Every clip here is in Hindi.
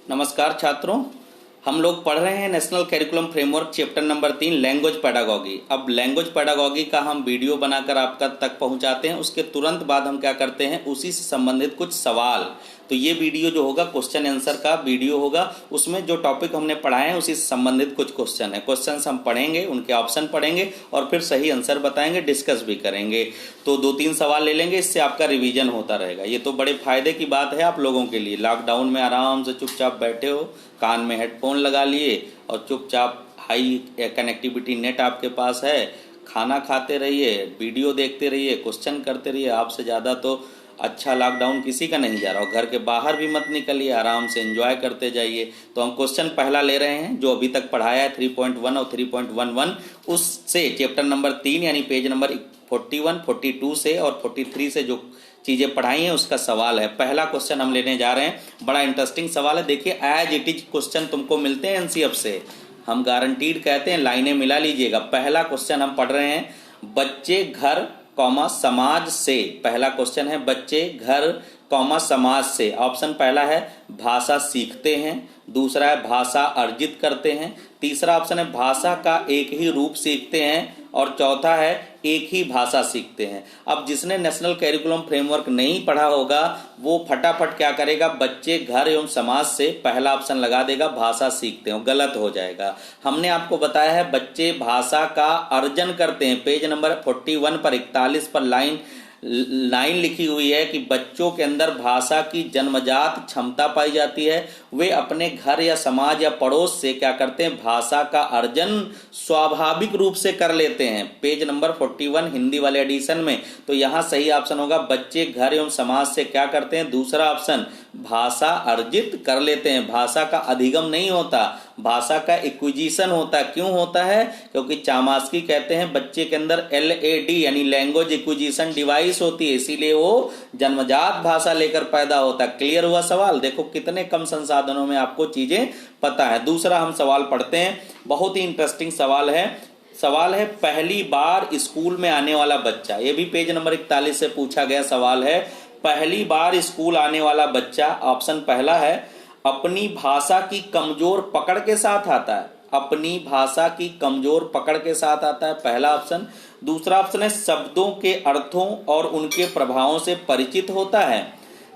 नमस्कार छात्रों, हम लोग पढ़ रहे हैं national curriculum framework chapter number 3 language pedagogy. अब लैंग्वेज पेडागॉगी का हम वीडियो बनाकर आपका तक पहुंचाते हैं। उसके तुरंत बाद हम क्या करते हैं, उसी से संबंधित कुछ सवाल। तो ये वीडियो जो होगा क्वेश्चन आंसर का वीडियो होगा। उसमें जो टॉपिक हमने पढ़ाए हैं उसी से संबंधित कुछ क्वेश्चन है। क्वेश्चन हम पढ़ेंगे, उनके ऑप्शन पढ़ेंगे और फिर सही आंसर बताएंगे, डिस्कस भी करेंगे। तो 2-3 सवाल ले लेंगे, इससे आपका रिवीजन होता रहेगा। ये तो बड़े फायदे की बात है आप लोगों के लिए। लॉकडाउन में आराम से चुपचाप बैठे हो, कान में हेडफोन लगा लिए और चुपचाप हाई कनेक्टिविटी नेट आपके पास है, खाना खाते रहिए, वीडियो देखते रहिए, क्वेश्चन करते रहिए। आपसे ज़्यादा तो अच्छा लॉकडाउन किसी का नहीं जा रहा। और घर के बाहर भी मत निकलिए, आराम से एंजॉय करते जाइए। तो हम क्वेश्चन पहला ले रहे हैं जो अभी तक पढ़ाया है 3.1 और 3.11, उससे चैप्टर नंबर 3 यानी पेज नंबर 41, 42 से और 43 से जो चीजें पढ़ाई हैं उसका सवाल है। पहला क्वेश्चन हम लेने जा रहे हैं, बड़ा इंटरेस्टिंग सवाल है। देखिए, एज इट इज क्वेश्चन तुमको मिलते हैं एनसीएफ से, हम गारंटीड कहते हैं, लाइनें मिला लीजिएगा। पहला क्वेश्चन हम पढ़ रहे हैं, बच्चे घर कॉमा समाज से। पहला क्वेश्चन है बच्चे घर कॉमा समाज से। ऑप्शन पहला है भाषा सीखते हैं, दूसरा है भाषा अर्जित करते हैं, तीसरा ऑप्शन है भाषा का एक ही रूप सीखते हैं और चौथा है एक ही भाषा सीखते हैं। अब जिसने नेशनल करिकुलम फ्रेमवर्क नहीं पढ़ा होगा वो फटाफट क्या करेगा, बच्चे घर एवं समाज से पहला ऑप्शन लगा देगा, भाषा सीखते हैं। गलत हो जाएगा। हमने आपको बताया है बच्चे भाषा का अर्जन करते हैं। पेज नंबर 41 पर 41 पर लाइन लिखी हुई है कि बच्चों के अंदर भाषा की जन्मजात क्षमता पाई जाती है। वे अपने घर या समाज या पड़ोस से क्या करते हैं, भाषा का अर्जन स्वाभाविक रूप से कर लेते हैं। पेज नंबर 41 हिंदी वाले एडिशन में। तो यहाँ सही ऑप्शन होगा बच्चे घर एवं समाज से क्या करते हैं, दूसरा ऑप्शन भाषा अर्जित कर लेते हैं। भाषा का अधिगम नहीं होता, भाषा का एक्विजिशन होता है। क्यों होता है? क्योंकि चामास्की कहते हैं बच्चे के अंदर LAD यानी लैंग्वेज एक्विजिशन डिवाइस होती है, इसीलिए वो जन्मजात भाषा लेकर पैदा होता है। क्लियर हुआ सवाल? देखो कितने कम संसाधनों में आपको चीजें पता है। दूसरा हम सवाल पढ़ते हैं, बहुत ही इंटरेस्टिंग सवाल है। सवाल है पहली बार स्कूल में आने वाला बच्चा। ये भी पेज नंबर 41 से पूछा गया सवाल है। पहली बार स्कूल आने वाला बच्चा, ऑप्शन पहला है अपनी भाषा की कमजोर पकड़ के साथ आता है। अपनी भाषा की कमजोर पकड़ के साथ आता है, पहला ऑप्शन। दूसरा ऑप्शन है शब्दों के अर्थों और उनके प्रभावों से परिचित होता है।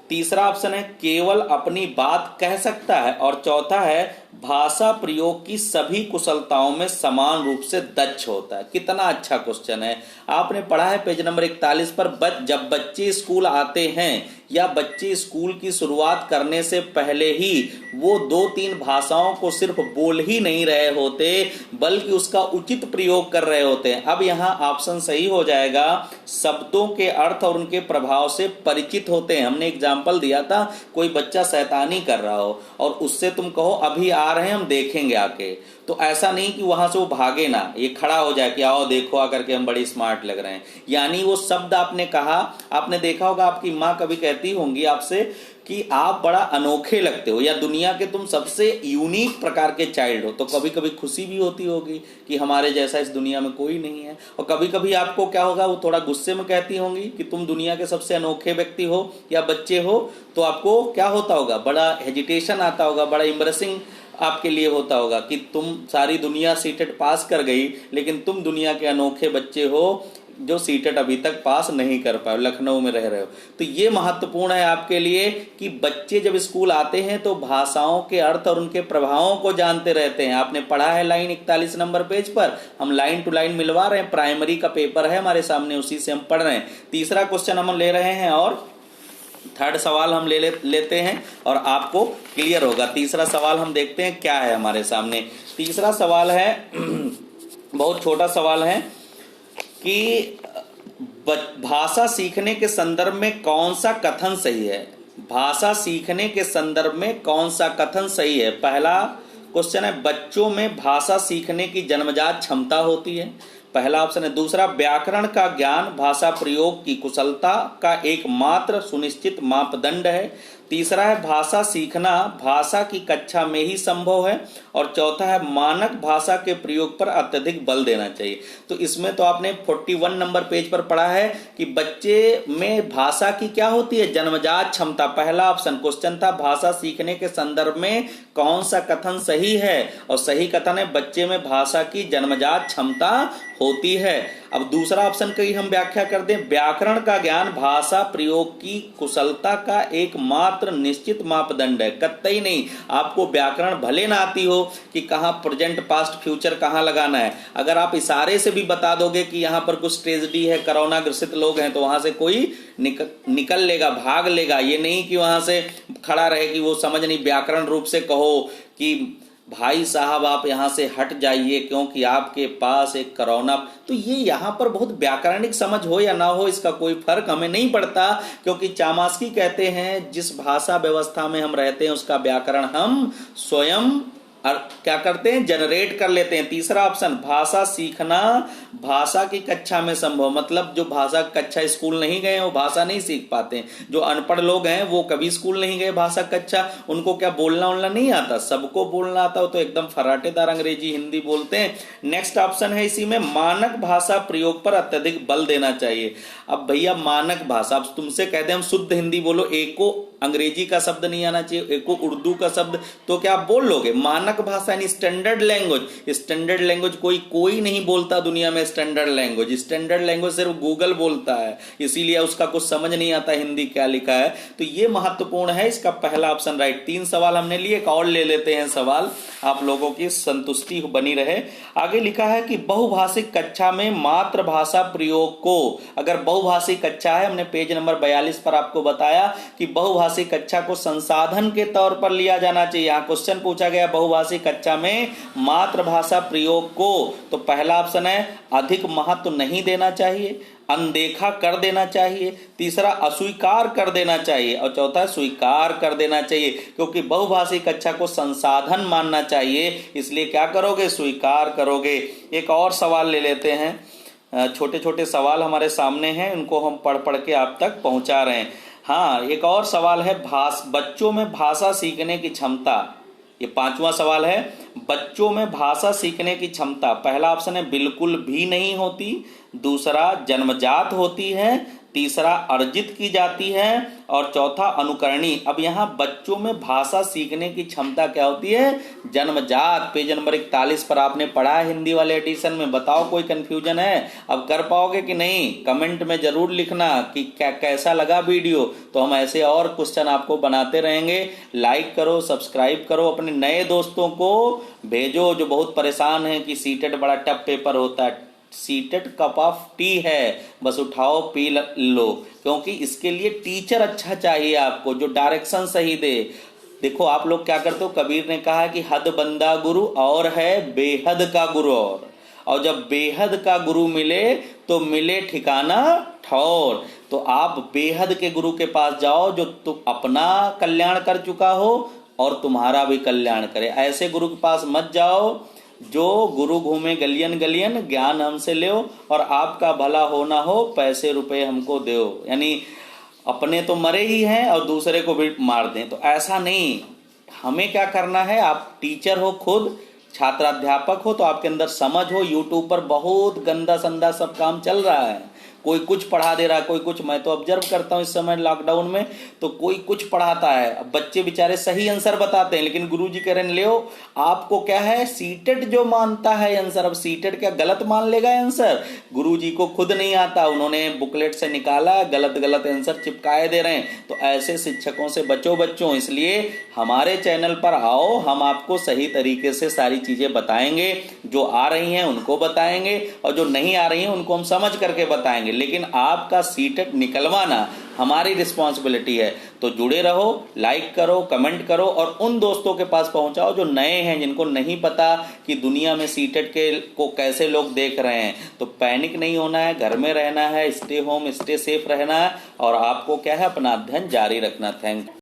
तीसरा ऑप्शन है केवल अपनी बात कह सकता है और चौथा है भाषा प्रयोग की सभी कुशलताओं में समान रूप से दक्ष होता है। कितना अच्छा क्वेश्चन है। आपने पढ़ा है पेज नंबर 41 पर, जब बच्चे स्कूल आते हैं या बच्चे स्कूल की शुरुआत करने से पहले ही वो 2-3 भाषाओं को सिर्फ बोल ही नहीं रहे होते बल्कि उसका उचित प्रयोग कर रहे होते हैं। अब यहाँ ऑप्शन सही हो जाएगा, शब्दों के अर्थ और उनके प्रभाव से परिचित होते हैं। हमने एग्जाम्पल दिया था, कोई बच्चा शैतानी कर रहा हो और उससे तुम कहो अभी आ रहे हैं हम देखेंगे आके, तो ऐसा नहीं कि वहां से वो भागे ना, ये खड़ा हो जाए कि आओ देखो आकर के हम बड़ी स्मार्ट लग रहे हैं। यानी वो शब्द आपने कहा, आपने देखा होगा आपकी माँ कभी कहती होंगी आपसे कि आप बड़ा अनोखे लगते हो या दुनिया के तुम सबसे यूनिक प्रकार के चाइल्ड हो। तो कभी कभी खुशी भी होती होगी कि हमारे जैसा इस दुनिया में कोई नहीं है। और कभी कभी आपको क्या होगा, वो थोड़ा गुस्से में कहती होंगी कि तुम दुनिया के सबसे अनोखे व्यक्ति हो या बच्चे हो। तो आपको क्या होता होगा, बड़ा हेजिटेशन आता होगा, बड़ा एम्बैरेसिंग आपके लिए होता होगा कि तुम सारी दुनिया सीटेट पास कर गई लेकिन तुम दुनिया के अनोखे बच्चे हो जो सीटेट अभी तक पास नहीं कर पाए, लखनऊ में रह रहे हो। तो ये महत्वपूर्ण है आपके लिए कि बच्चे जब स्कूल आते हैं तो भाषाओं के अर्थ और उनके प्रभावों को जानते रहते हैं। आपने पढ़ा है लाइन 41 नंबर पेज पर, हम लाइन टू लाइन मिलवा रहे हैं। प्राइमरी का पेपर है हमारे सामने, उसी से हम पढ़ रहे हैं। तीसरा क्वेश्चन हम ले रहे हैं और थर्ड सवाल हम लेते हैं और आपको क्लियर होगा। तीसरा सवाल हम देखते हैं क्या है हमारे सामने। तीसरा सवाल है बहुत छोटा सवाल है कि भाषा सीखने के संदर्भ में कौन सा कथन सही है। भाषा सीखने के संदर्भ में कौन सा कथन सही है। पहला क्वेश्चन है बच्चों में भाषा सीखने की जन्मजात क्षमता होती है। पहला ऑप्शन है। दूसरा, व्याकरण का ज्ञान भाषा प्रयोग की कुशलता का एकमात्र सुनिश्चित मापदंड है। तीसरा है, भाषा सीखना भाषा की कक्षा में ही संभव है। और चौथा है, मानक भाषा के प्रयोग पर अत्यधिक बल देना चाहिए। तो इसमें तो आपने 41 नंबर पेज पर पढ़ा है कि बच्चे में भाषा की क्या होती है, जन्मजात क्षमता। पहला ऑप्शन क्वेश्चन था, भाषा सीखने के संदर्भ में कौन सा कथन सही है, और सही कथन है बच्चे में भाषा की जन्मजात क्षमता होती है। अब दूसरा ऑप्शन की हम व्याख्या कर दें, व्याकरण का ज्ञान भाषा प्रयोग की कुशलता का एकमात्र निश्चित मापदंड है। कतई नहीं, आपको व्याकरण भले ना आती हो कि कहाँ प्रेजेंट पास्ट फ्यूचर कहाँ लगाना है, अगर आप इशारे से भी बता दोगे कि यहाँ पर कुछ ट्रेजेडी है, कोरोना ग्रसित लोग हैं, तो वहां से कोई निकल लेगा, भाग लेगा। ये नहीं कि वहां से खड़ा रहे कि वो समझ नहीं, व्याकरण रूप से कहो कि भाई साहब आप यहाँ से हट जाइए क्योंकि आपके पास एक कोरोना। तो ये यहाँ पर बहुत व्याकरणिक समझ हो या ना हो, इसका कोई फर्क हमें नहीं पड़ता, क्योंकि चामास्की कहते हैं जिस भाषा व्यवस्था में हम रहते हैं उसका व्याकरण हम स्वयं क्या करते हैं, जनरेट कर लेते हैं। तीसरा ऑप्शन, भाषा सीखना भाषा की कक्षा में संभव, मतलब जो भाषा कक्षा स्कूल नहीं गए वो भाषा नहीं सीख पाते। जो अनपढ़ लोग हैं वो कभी स्कूल नहीं गए भाषा कक्षा, उनको क्या बोलना उलना नहीं आता, सबको बोलना आता हो तो एकदम फराटेदार अंग्रेजी हिंदी बोलते हैं। नेक्स्ट ऑप्शन है इसी में, मानक भाषा प्रयोग पर अत्यधिक बल देना चाहिए। अब भैया मानक भाषा, अब तुमसे कहते हैं हम शुद्ध हिंदी बोलो, एक को अंग्रेजी का शब्द नहीं आना चाहिए, एक को उर्दू का शब्द, तो क्या आप बोल लोगे? मानक भाषा यानी स्टैंडर्ड लैंग्वेज। स्टैंडर्ड लैंग्वेज कोई नहीं बोलता दुनिया में। स्टैंडर्ड लैंग्वेज सिर्फ गूगल बोलता है, इसीलिए उसका कुछ समझ नहीं आता हिंदी क्या लिखा है। तो ये महत्वपूर्ण है, इसका पहला ऑप्शन राइट। 3 सवाल हमने लिए, एक और ले लेते हैं सवाल, आप लोगों की संतुष्टि बनी रहे। आगे लिखा है कि बहुभाषिक कक्षा में मातृभाषा प्रयोग को, अगर बहुभाषिक कक्षा है, हमने पेज नंबर 42 पर आपको बताया कि बहुभाषिक कक्षा को संसाधन के तौर पर लिया जाना चाहिए। यहाँ क्वेश्चन पूछा गया बहुभाषिक कक्षा में मातृभाषा प्रयोग को, तो पहला ऑप्शन है अधिक महत्व नहीं देना चाहिए, अनदेखा कर देना चाहिए, तीसरा अस्वीकार कर देना चाहिए, और चौथा स्वीकार कर देना चाहिए। क्योंकि बहुभाषिक कक्षा को संसाधन मानना चाहिए, इसलिए क्या करोगे, स्वीकार करोगे। एक और सवाल ले लेते हैं, छोटे छोटे सवाल हमारे सामने हैं, उनको हम पढ़ पढ़ के आप तक पहुंचा रहे हैं। हाँ, एक और सवाल है, बच्चों में भाषा सीखने की क्षमता, ये 5वां सवाल है, बच्चों में भाषा सीखने की क्षमता। पहला ऑप्शन है बिल्कुल भी नहीं होती, दूसरा जन्मजात होती है, तीसरा अर्जित की जाती है, और चौथा अनुकरणी। अब यहाँ बच्चों में भाषा सीखने की क्षमता क्या होती है, जन्मजात। पेज नंबर 41 पर आपने पढ़ा है हिंदी वाले एडिशन में। बताओ कोई कंफ्यूजन है? अब कर पाओगे कि नहीं? कमेंट में जरूर लिखना कि कैसा लगा वीडियो, तो हम ऐसे और क्वेश्चन आपको बनाते रहेंगे। लाइक करो, सब्सक्राइब करो, अपने नए दोस्तों को भेजो जो बहुत परेशान है कि सीटेट बड़ा टफ पेपर होता है। सीटेट कप ऑफ टी है, बस उठाओ पी लो, क्योंकि इसके लिए टीचर अच्छा चाहिए आपको जो डायरेक्शन सही दे। देखो आप लोग क्या करते हो, कबीर ने कहा कि हद बंदा गुरु और है बेहद का गुरु, और जब बेहद का गुरु मिले तो मिले ठिकाना ठौर। तो आप बेहद के गुरु के पास जाओ जो तुम अपना कल्याण कर चुका हो और तुम्हारा भी कल्याण करे। ऐसे गुरु के पास मत जाओ जो गुरु घूमे गलियन गलियन, ज्ञान हमसे लो और आपका भला होना हो, पैसे रुपए हमको दो। यानी अपने तो मरे ही हैं और दूसरे को भी मार दें, तो ऐसा नहीं। हमें क्या करना है, आप टीचर हो, खुद छात्राध्यापक हो, तो आपके अंदर समझ हो। यूट्यूब पर बहुत गंदा संदा सब काम चल रहा है, कोई कुछ पढ़ा दे रहा है, कोई कुछ। मैं तो ऑब्जर्व करता हूँ इस समय लॉकडाउन में, तो कोई कुछ पढ़ाता है, अब बच्चे बेचारे सही आंसर बताते हैं, लेकिन गुरुजी कह रहे हैं ले आपको क्या है, सीटेट जो मानता है आंसर, अब सीटेट क्या गलत मान लेगा आंसर? गुरुजी को खुद नहीं आता, उन्होंने बुकलेट से निकाला, गलत गलत आंसर चिपकाए दे रहे हैं। तो ऐसे शिक्षकों से बचो बच्चों, इसलिए हमारे चैनल पर आओ, हम आपको सही तरीके से सारी चीजें बताएंगे। जो आ रही हैं उनको बताएंगे और जो नहीं आ रही हैं उनको हम समझ करके बताएंगे, लेकिन आपका सीटेट निकलवाना हमारी रिस्पॉन्सिबिलिटी है। तो जुड़े रहो, लाइक करो, कमेंट करो और उन दोस्तों के पास पहुंचाओ जो नए हैं, जिनको नहीं पता कि दुनिया में सीटेट के को कैसे लोग देख रहे हैं। तो पैनिक नहीं होना है, घर में रहना है, स्टे होम स्टे सेफ रहना है, और आपको क्या है, अपना अध्ययन जारी रखना। Thank you.